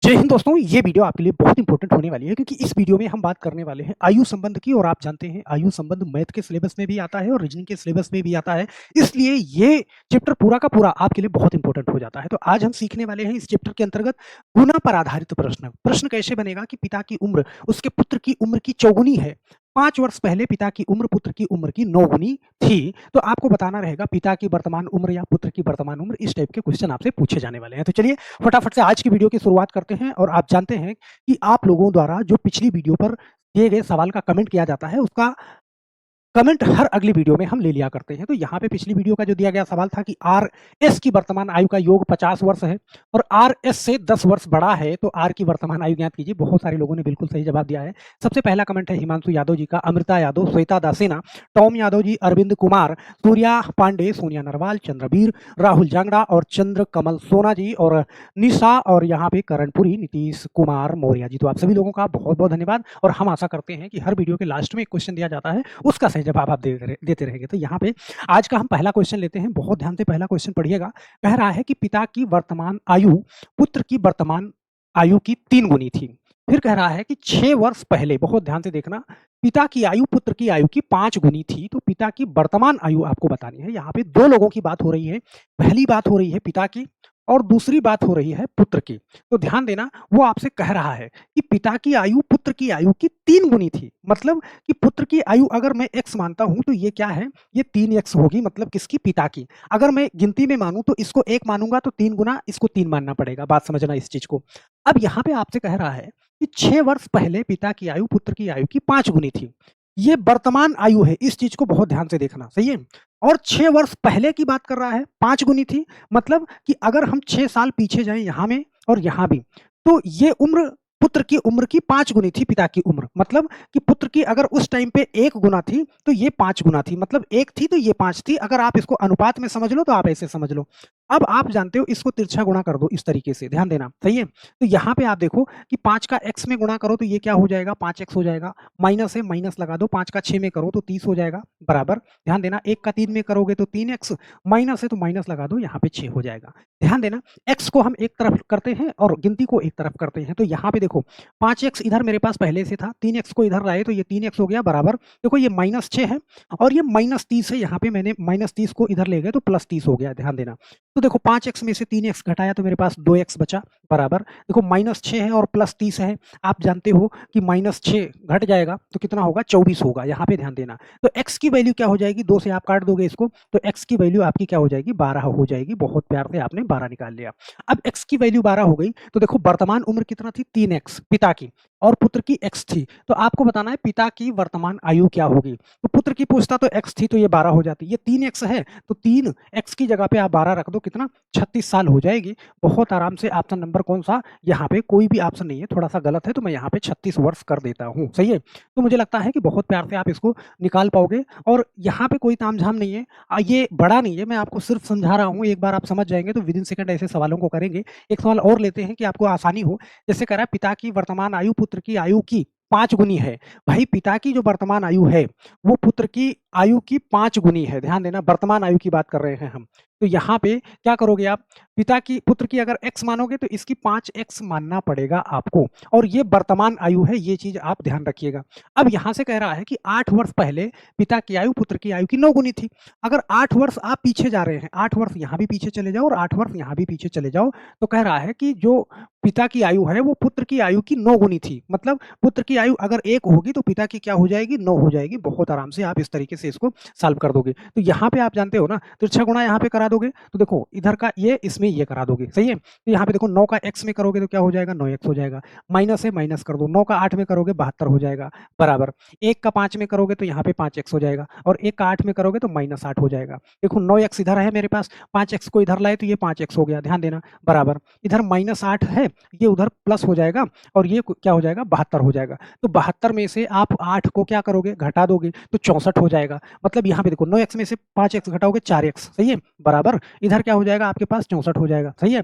जय हिंद दोस्तों, ये वीडियो आपके लिए बहुत इंपॉर्टेंट होने वाली है क्योंकि इस वीडियो में हम बात करने वाले हैं आयु संबंध की। और आप जानते हैं आयु संबंध मैथ के सिलेबस में भी आता है और रीजनिंग के सिलेबस में भी आता है। इसलिए ये चैप्टर पूरा का पूरा आपके लिए बहुत इंपॉर्टेंट हो जाता है। तो आज हम सीखने वाले हैं इस चैप्टर के अंतर्गत गुना पर आधारित प्रश्न। प्रश्न कैसे बनेगा कि पिता की उम्र उसके पुत्र की उम्र की चौगुनी है। 5 वर्ष पहले पिता की उम्र पुत्र की उम्र की 9 गुनी थी। तो आपको बताना रहेगा पिता की वर्तमान उम्र या पुत्र की वर्तमान उम्र। इस टाइप के क्वेश्चन आपसे पूछे जाने वाले हैं। तो चलिए फटाफट से आज की वीडियो की शुरुआत करते हैं। और आप जानते हैं कि आप लोगों द्वारा जो पिछली वीडियो पर दिए गए सवाल का कमेंट किया जाता है, उसका कमेंट हर अगली वीडियो में हम ले लिया करते हैं। तो यहाँ पे पिछली वीडियो का जो दिया गया सवाल था कि आर.एस की वर्तमान आयु का योग 50 वर्ष है और आर.एस से 10 वर्ष बड़ा है, तो आर की वर्तमान आयु ज्ञात कीजिए। बहुत सारे लोगों ने बिल्कुल सही जवाब दिया है। सबसे पहला कमेंट है हिमांशु यादव जी का, अमृता यादव, श्वेता दासेना, टॉम यादव जी, अरविंद कुमार, सूर्या पांडे, सोनिया नरवाल, चंद्रवीर, राहुल जांगड़ा और चंद्र कमल सोना जी और निशा और यहाँ पे करणपुरी नीतीश कुमार मौर्य जी। तो आप सभी लोगों का बहुत बहुत धन्यवाद। और हम आशा करते हैं कि हर वीडियो के लास्ट में एक क्वेश्चन दिया जाता है, उसका सही जवाब आप देते रहेंगे। तो यहाँ पे आज का हम पहला क्वेश्चन लेते हैं। बहुत ध्यान से पहला क्वेश्चन पढ़िएगा। कह रहा है कि पिता की वर्तमान आयु पुत्र की वर्तमान आयु की 3 गुनी थी। फिर कह रहा है कि 6 वर्ष पहले, बहुत ध्यान से देखना, पिता की आयु पुत्र की आयु की 5 गुनी थी। तो पिता की वर्तमान आयु आपको बतानी है। यहाँ पे 2 लोगों की बात हो रही है। पहली बात हो रही है पिता की और दूसरी बात हो रही है पुत्र की। तो ध्यान देना, वो आपसे कह रहा है कि पिता की आयु पुत्र की आयु की 3 गुनी थी। मतलब कि पुत्र की आयु अगर मैं x मानता हूं तो ये क्या है, ये 3x होगी। मतलब किसकी, पिता की। अगर मैं गिनती में मानूं तो इसको 1 मानूंगा तो 3 गुना इसको 3 मानना पड़ेगा। बात समझना इस चीज को। अब यहाँ पे आपसे कह रहा है कि 6 वर्ष पहले पिता की आयु पुत्र की आयु की 5 गुनी थी। ये वर्तमान आयु है, इस चीज को बहुत ध्यान से देखना, सही है। और 6 वर्ष पहले की बात कर रहा है, 5 गुनी थी। मतलब कि अगर हम 6 साल पीछे जाएं यहाँ में और यहाँ भी, तो ये उम्र पुत्र की उम्र की 5 गुनी थी पिता की उम्र। मतलब कि पुत्र की अगर उस टाइम पे 1 गुना थी तो ये 5 गुना थी। मतलब 1 थी तो ये 5 थी। अगर आप इसको अनुपात में समझ लो तो आप ऐसे समझ लो। अब आप जानते हो इसको तिरछा गुणा कर दो इस तरीके से, ध्यान देना, सही है। तो यहाँ पे आप देखो कि 5 का x में गुणा करो तो ये क्या हो जाएगा, 5x हो जाएगा। माइनस है, माइनस लगा दो। 5 का 6 में करो तो 30 हो जाएगा, बराबर। ध्यान देना, 1 का 3 में करोगे तो 3x, माइनस है तो माइनस लगा दो, यहाँ पे 6 हो जाएगा। ध्यान देना, x को हम एक तरफ करते हैं और गिनती को एक तरफ करते हैं। तो यहाँ पे देखो 5x इधर मेरे पास पहले से था, 3x को इधर लाए तो ये 3x हो गया, बराबर। देखो ये -6 है और ये -30 है। यहाँ पे मैंने -30 को इधर ले गए तो +30 हो गया। ध्यान देना, तो देखो 5x में से 3x घटाया तो मेरे पास 2x बचा, बराबर। देखो -6 है और +30 है। आप जानते हो कि -6 घट जाएगा तो कितना होगा, 24 होगा। यहाँ पे ध्यान देना, तो x की वैल्यू क्या हो जाएगी, 2 से आप काट दोगे इसको तो x की वैल्यू आपकी क्या हो जाएगी, 12 हो जाएगी। बहुत प्यार से आपने 12 निकाल लिया। अब x की वैल्यू 12 हो गई तो देखो वर्तमान उम्र कितना थी, 3x पिता की, और पुत्र की x थी। तो आपको बताना है पिता की वर्तमान आयु क्या होगी। तो पुत्र की पूछता तो x थी तो ये 12 हो जाती। ये 3x है तो 3x की जगह पे आप 12 रख दो, कितना, 36 साल हो जाएगी। बहुत आराम से। ऑप्शन नंबर कौन सा, यहाँ पे कोई भी ऑप्शन नहीं है, थोड़ा सा गलत है तो मैं यहाँ पे 36 वर्ष कर देता हूँ, सही है। तो मुझे लगता है कि बहुत प्यार से आप इसको निकाल पाओगे और यहाँ पे कोई तामझाम नहीं है। ये बड़ा नहीं है, मैं आपको सिर्फ समझा रहा हूँ। एक बार आप समझ जाएंगे तो विद इन सेकंड ऐसे सवालों को करेंगे। एक सवाल और लेते हैं कि आपको आसानी हो। जैसे कह रहा है पिता की वर्तमान आयु पुत्र की आयु की 5 गुनी है। भाई पिता की जो वर्तमान आयु है वो पुत्र की आयु की 5 गुनी है। ध्यान देना, वर्तमान आयु की बात कर रहे हैं हम। तो यहाँ पे क्या करोगे आप, पिता की पुत्र की अगर x मानोगे तो इसकी 5x मानना पड़ेगा आपको। और ये वर्तमान आयु है, ये चीज आप ध्यान रखिएगा। अब यहाँ से कह रहा है कि 8 वर्ष पहले पिता की आयु पुत्र की आयु की 9 गुनी थी। अगर 8 वर्ष आप पीछे जा रहे हैं, 8 वर्ष यहाँ भी पीछे चले जाओ और 8 वर्ष यहाँ भी पीछे चले जाओ, तो कह रहा है कि जो पिता की आयु है वो पुत्र की आयु की 9 गुनी थी। मतलब पुत्र की आयु अगर 1 होगी तो पिता की क्या हो जाएगी, 9 हो जाएगी। बहुत आराम से आप इस तरीके से इसको सॉल्व कर दोगे। तो यहाँ पे आप जानते हो ना, तिरछा गुणा यहाँ पे करा दोगे तो देखो इधर का ये इसमें ये करा दोगे, सही है। तो यहाँ पे देखो 9 का x में करोगे तो क्या हो जाएगा, 9x हो जाएगा। माइनस है, माइनस कर दो। 9 का 8 में करोगे 72 हो जाएगा, बराबर। 1 का 5 में करोगे तो यहाँ पे 5x हो जाएगा और 1 का 8 में करोगे तो -8 हो जाएगा। देखो 9x इधर है मेरे पास, 5x को इधर लाए तो ये 5x हो गया। ध्यान देना, बराबर। इधर -8 है, ये उधर प्लस हो जाएगा और ये क्या हो जाएगा, 72 हो जाएगा। तो 72 में से आप 8 को क्या करोगे, घटा दोगे तो 64 हो जाएगा। मतलब यहाँ पे देखो 9x में से 5x घटाओगे 4x, सही है, बराबर। इधर क्या हो जाएगा आपके पास, 64 हो जाएगा, सही है।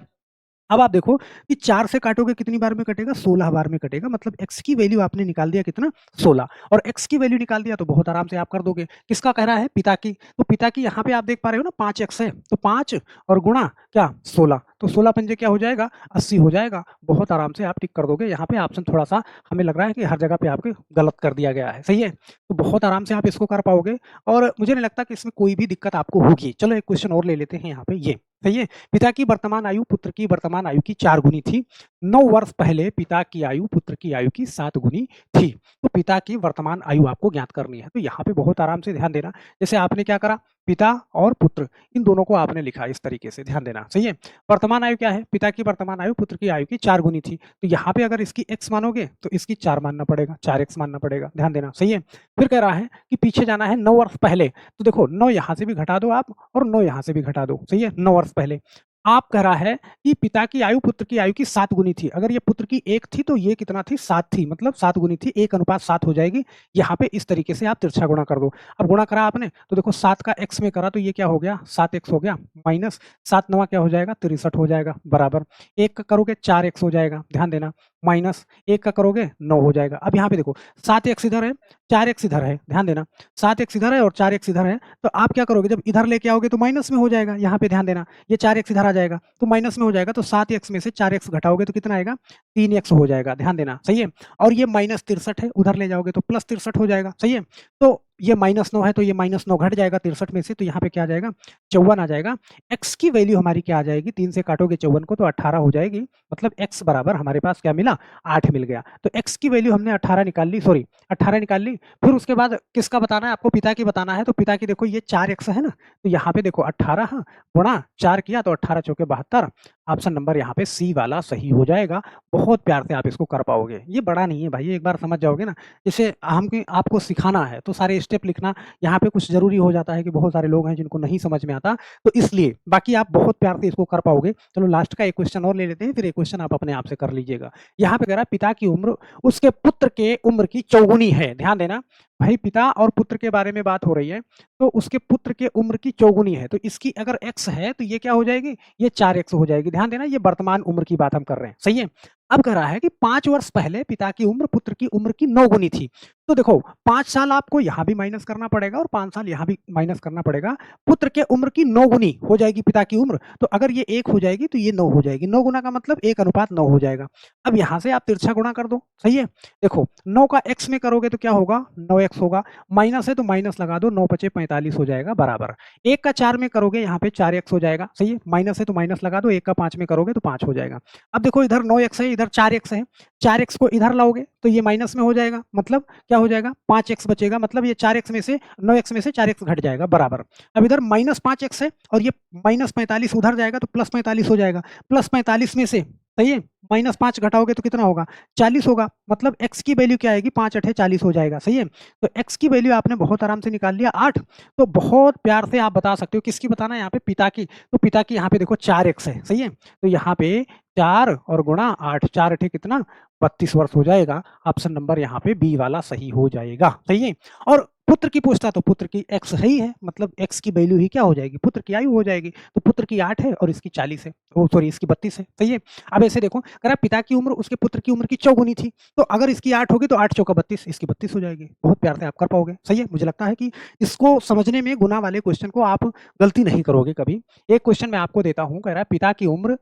अब आप देखो कि 4 से काटोगे कितनी बार में कटेगा? 16 बार में कटेगा, मतलब x की वैल्यू आपने निकाल दिया कितना? 16 और x की वैल्यू निकाल दिया तो बहुत आराम से आप कर दोगे। किसका कह रहा है? पिता की। तो पिता की यहाँ पे आप देख पा रहे हो ना 5x है, तो 5 और गुणा क्या? 16, तो 16 पंजे क्या हो जाएगा? 80 हो जाएगा। बहुत आराम से आप टिक कर दोगे। यहाँ पे ऑप्शन थोड़ा-सा हमें लग रहा है कि हर जगह पे आपके गलत कर दिया गया है, सही है? तो बहुत आराम से आप इसको कर पाओगे और मुझे नहीं लगता कि इसमें कोई भी दिक्कत आपको होगी। चलो एक क्वेश्चन और ले लेते हैं यहाँ पे ये, सही है? पिता की वर्तमान आयु पुत्र की वर्तमान आयु की 4 गुनी थी। 9 वर्ष पहले पिता की आयु पुत्र की आयु की 7 गुनी थी। तो पिता की वर्तमान आयु आपको ज्ञात करनी है। तो यहाँ पे बहुत आराम से ध्यान देना। जैसे आपने क्या करा? पिता और पुत्र इन दोनों को आपने लिखा इस तरीके से, ध्यान देना, सही है? वर्तमान आयु क्या है? पिता की वर्तमान आयु पुत्र की आयु की 4 गुनी थी। तो यहाँ पे अगर इसकी x मानोगे तो इसकी 4 मानना पड़ेगा, 4x मानना पड़ेगा, ध्यान देना, सही है? फिर कह रहा है कि पीछे जाना है 9 वर्ष पहले। तो देखो 9 यहाँ से भी घटा दो आप और 9 यहाँ से भी घटा दो, सही है? 9 वर्ष पहले। आप कह रहा है कि पिता की आयु पुत्र की आयु की 7 गुनी थी। अगर ये पुत्र की 1 थी तो ये कितना थी? 7 थी, मतलब 7 गुनी थी, 1:7 हो जाएगी। यहाँ पे इस तरीके से आप तिरछा गुणा कर दो। अब गुणा करा आपने तो देखो 7 का x में करा तो ये क्या हो गया? 7x हो गया, माइनस 7 9 क्या हो जाएगा? 63 हो जाएगा, बराबर 1 का करोगे 4x हो जाएगा, ध्यान देना, माइनस 1 का करोगे 9 हो जाएगा। अब यहाँ पे देखो 7x इधर है, 4x इधर है, ध्यान देना, 7x इधर है और 4x इधर है, तो आप क्या करोगे? जब इधर लेके आओगे तो माइनस में हो जाएगा, यहाँ पे ध्यान देना, ये 4x इधर आ जाएगा तो माइनस में हो जाएगा, तो 7x में से 4x घटाओगे तो कितना आएगा? 3x हो जाएगा, ध्यान देना, सही है? और ये माइनस 63 है, उधर ले जाओगे तो प्लस 63 हो जाएगा, सही है? तो ये -9 है तो ये -9 घट जाएगा 63 में से, तो यहाँ पे क्या आ जाएगा? 54 आ जाएगा। x की वैल्यू हमारी क्या आ जाएगी? 3 से काटोगे 54 को तो 18 हो जाएगी, मतलब x बराबर हमारे पास क्या मिला? 8 मिल गया। तो x की वैल्यू हमने 18 निकाल ली, सॉरी 18 निकाल ली। फिर उसके बाद किसका बताना है आपको? पिता की बताना है। तो पिता की देखो ये 4x है ना, तो यहाँ पे देखो 18 गुणा 4 किया तो 18 चौके 72। ऑप्शन नंबर यहाँ पे सी वाला सही हो जाएगा। बहुत प्यार से आप इसको कर पाओगे। ये बड़ा नहीं है भाई, एक बार समझ जाओगे ना, जैसे हम आपको सिखाना है तो सारे स्टेप लिखना यहाँ पे कुछ ज़रूरी हो जाता है कि बहुत सारे लोग हैं जिनको नहीं समझ में आता, तो इसलिए बाकी आप बहुत प्यार से इसको कर पाओगे। चलो लास्ट का एक क्वेश्चन और ले लेते हैं, फिर एक क्वेश्चन आप अपने आप से कर लीजिएगा। यहाँ पे कह रहा है पिता की उम्र उसके पुत्र के उम्र की चौगुनी है। ध्यान देना भाई, पिता और पुत्र के बारे में बात हो रही है, तो उसके पुत्र के उम्र की चौगुनी है, तो इसकी अगर x है तो ये क्या हो जाएगी? ये 4x हो जाएगी। ध्यान देना, ये वर्तमान उम्र की बात हम कर रहे हैं, सही है? अब कह रहा है कि 5 वर्ष पहले पिता की उम्र पुत्र की उम्र की 9 गुनी थी। तो देखो 5 साल आपको यहाँ भी माइनस करना पड़ेगा और 5 साल यहाँ भी माइनस करना पड़ेगा। पुत्र के उम्र की 9 गुनी हो जाएगी पिता की उम्र, तो अगर ये 1 हो जाएगी तो ये 9 हो जाएगी। 9 गुना का मतलब 1:9 हो जाएगा। अब यहाँ से आप तिरछा गुणा कर दो, सही है? देखो 9 का x में करोगे तो क्या होगा? 9x होगा, माइनस है तो माइनस लगा दो, 9 पचे 45 हो जाएगा, बराबर 1 का 4 में करोगे यहाँ पे 4x हो जाएगा, सही है? माइनस है तो माइनस लगा दो, 1 का 5 में करोगे तो 5 हो जाएगा। अब देखो इधर 9x है, इधर 4x है, 4x को इधर लाओगे तो ये माइनस में हो जाएगा, मतलब क्या हो जाएगा? 5x बचेगा, मतलब ये 4x में से 9x में से 4x घट जाएगा, बराबर। अब इधर -5x है और ये -45 उधर जाएगा तो +45 हो जाएगा। +45 में से, सही है, -5 घटाओगे तो कितना होगा? 40 होगा, मतलब x की वैल्यू क्या आएगी? 5 8 40 हो जाएगा, सही है? तो x की वैल्यू आपने बहुत आराम से निकाल लिया 8। तो बहुत प्यार से आप बता सकते हो, किसकी बताना है यहाँ पे? पिता की। तो पिता की यहाँ पे देखो 4x है, सही है? तो यहाँ पे 4 और गुणा 8, 4 8 कितना? 32 वर्ष हो जाएगा। ऑप्शन नंबर यहाँ पे बी वाला सही हो जाएगा, सही है? और पुत्र की पूछता तो पुत्र की x ही है, मतलब x की वैल्यू ही क्या हो जाएगी? पुत्र की आयु हो जाएगी। तो पुत्र की 8 है और इसकी 40 है, ओ सॉरी इसकी 32 है, सही है? अब ऐसे देखो, कह रहा पिता की उम्र उसके पुत्र की उम्र की चौगुनी थी, तो अगर इसकी 8 होगी तो 8 चौका 32, इसकी 32 हो जाएगी। बहुत प्यार से आप कर पाओगे, सही है? मुझे लगता है कि इसको समझने में गुना वाले क्वेश्चन को आप गलती नहीं करोगे कभी। एक क्वेश्चन मैं आपको देता हूँ, कह रहा है पिता की उम्र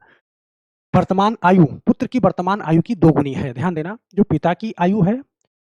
वर्तमान आयु पुत्र की वर्तमान आयु की 2 गुनी है। ध्यान देना, जो पिता की आयु है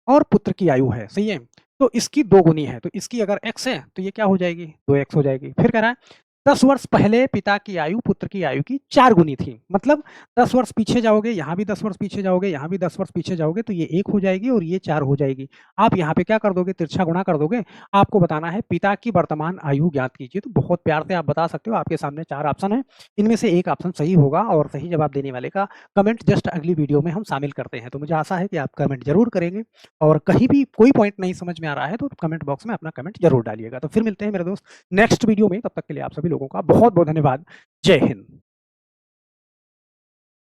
और पुत्र की आयु है, सही है? तो इसकी 2 गुनी है, तो इसकी अगर x है तो ये क्या हो जाएगी? 2x हो जाएगी। फिर कह रहा है 10 वर्ष पहले पिता की आयु पुत्र की आयु की 4 गुनी थी, मतलब 10 वर्ष पीछे जाओगे, यहाँ भी 10 वर्ष पीछे जाओगे, यहाँ भी 10 वर्ष पीछे जाओगे तो ये 1 हो जाएगी और ये 4 हो जाएगी। आप यहाँ पे क्या कर दोगे? तिरछा गुणा कर दोगे। आपको बताना है पिता की वर्तमान आयु ज्ञात कीजिए, तो बहुत प्यार से आप बता सकते हो। आपके सामने 4 ऑप्शन है, इनमें से एक ऑप्शन सही होगा और सही जवाब देने वाले का कमेंट जस्ट अगली वीडियो में हम शामिल करते हैं। तो मुझे आशा है कि आप कमेंट जरूर करेंगे और कहीं भी कोई पॉइंट नहीं समझ में आ रहा है तो कमेंट बॉक्स में अपना कमेंट जरूर डालिएगा। तो फिर मिलते हैं मेरे दोस्त नेक्स्ट वीडियो में, तब तक के लिए आप सभी लोगों का बहुत बहुत धन्यवाद। जय हिंद।